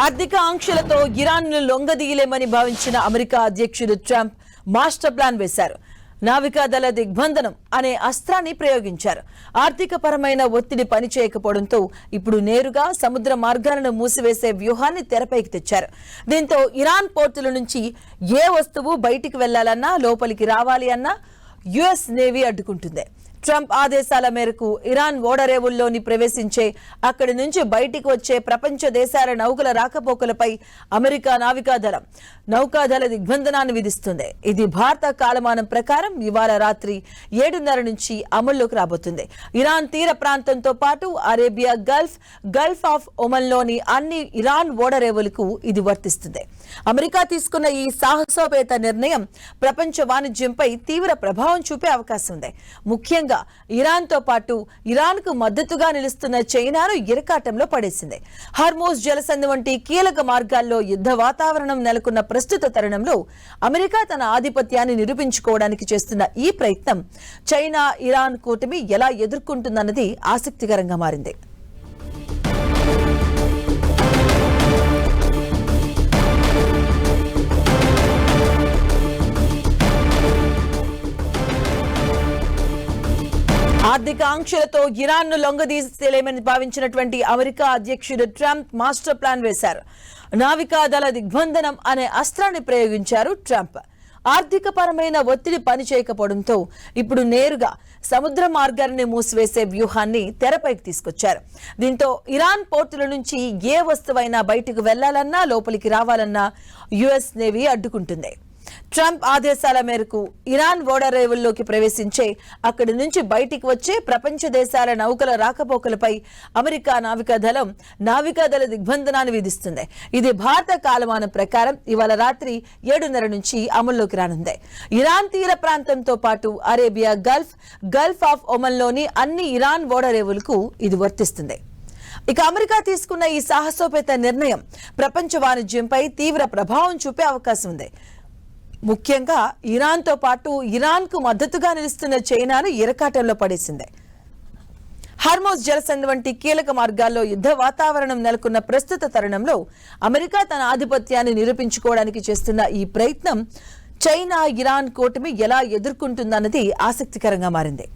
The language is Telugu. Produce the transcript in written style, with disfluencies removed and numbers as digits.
ఆర్థిక ఆంక్షలతో ఇరాన్ను లొంగదీయలేమని భావించిన అమెరికా అధ్యక్షుడు ట్రంప్ మాస్టర్ ప్లాన్ వేశారు. నావికాదళ దిగ్బంధనం అనే అస్త్రాన్ని ప్రయోగించారు. ఆర్థిక పరమైన ఒత్తిడి పనిచేయకపోవడంతో ఇప్పుడు నేరుగా సముద్ర మార్గాలను మూసివేసే వ్యూహాన్ని తెరపైకి తెచ్చారు. దీంతో ఇరాన్ పోర్టుల నుంచి ఏ వస్తువు బయటికి వెళ్లాలన్నా లోపలికి రావాలి అన్నా యుఎస్ నేవీ అడ్డుకుంటుంది. ట్రంప్ ఆదేశాల మేరకు ఇరాన్ ఓడరేవుల్లోని ప్రవేశించే అక్కడి నుంచి బయటికి వచ్చే ప్రపంచ దేశాల నౌకల రాకపోకలపై అమెరికా నౌకాదళ దిగ్బంధనాన్ని విధిస్తుంది. ఇది భారత కాలమానం ప్రకారం ఇవాళ రాత్రి 7:30 నుంచి అమల్లోకి రాబోతుంది. ఇరాన్ తీర ప్రాంతంతో పాటు అరేబియా గల్ఫ్ ఆఫ్ ఒమన్లోని అన్ని ఇరాన్ ఓడరేవులకు ఇది వర్తిస్తుంది. అమెరికా తీసుకున్న ఈ సాహసోపేత నిర్ణయం ప్రపంచ వాణిజ్యంపై తీవ్ర ప్రభావం చూపే అవకాశం ఉంది. ముఖ్యంగా ఇరాన్తో పాటు ఇరాన్కు మద్దతుగా నిలుస్తున్న చైనాను ఇరకాటంలో పడేసింది. హార్మోజ్ జలసంధి వంటి కీలక మార్గాల్లో యుద్ధ వాతావరణం నెలకొన్న ప్రస్తుత తరుణంలో అమెరికా తన ఆధిపత్యాన్ని నిరూపించుకోవడానికి చేస్తున్న ఈ ప్రయత్నం చైనా ఇరాన్ కూటమి ఎలా ఎదుర్కొంటుందన్నది ఆసక్తికరంగా మారింది. ఆర్థిక ఆంక్షలతో ఇరాన్ను లొంగదీసేలేమని భావించినటువంటి అమెరికా అధ్యక్షుడు ట్రంప్ మాస్టర్ ప్లాన్ వేశారు. నావికాదళ దిగ్బంధనం అనే అస్త్రాన్ని ప్రయోగించారు ట్రంప్. ఆర్థిక పరమైన ఒత్తిడి పనిచేయకపోవడంతో ఇప్పుడు నేరుగా సముద్ర మార్గాన్ని మూసివేసే వ్యూహాన్ని తెరపైకి తీసుకొచ్చారు. దీంతో ఇరాన్ పోర్టుల నుంచి ఏ వస్తువైనా బయటకు వెళ్లాలన్నా లోపలికి రావాలన్నా యుఎస్ నేవీ అడ్డుకుంటుంది. ట్రంప్ ఆదేశాల మేరకు ఇరాన్ ఓడరేవుల్లోకి ప్రవేశించే అక్కడి నుంచి బయటికి వచ్చే ప్రపంచ దేశాల నౌకల రాకపోకలపై అమెరికా నావికాదళ దిగ్బంధనాన్ని విధిస్తుంది. ఇది భారత కాలమానం ప్రకారం ఇవాళ రాత్రి 7:30 నుంచి అమల్లోకి రానుంది. ఇరాన్ తీర ప్రాంతంతో పాటు అరేబియా గల్ఫ్ ఆఫ్ ఒమన్లోని అన్ని ఇరాన్ ఓడరేవులకు ఇది వర్తిస్తుంది. ఇక అమెరికా తీసుకున్న ఈ సాహసోపేత నిర్ణయం ప్రపంచ వాణిజ్యంపై తీవ్ర ప్రభావం చూపే అవకాశం ఉంది. ముఖ్యంగా ఇరాన్తో పాటు ఇరాన్కు మద్దతుగా నిలుస్తున్న చైనాను ఇరకాటంలో పడేసింది. హార్మోజ్ జలసంధి వంటి కీలక మార్గాల్లో యుద్ధ వాతావరణం నెలకొన్న ప్రస్తుత తరుణంలో అమెరికా తన ఆధిపత్యాన్ని నిరూపించుకోవడానికి చేస్తున్న ఈ ప్రయత్నం చైనా ఇరాన్ కూటమి ఎలా ఎదుర్కొంటుందన్నది ఆసక్తికరంగా మారింది.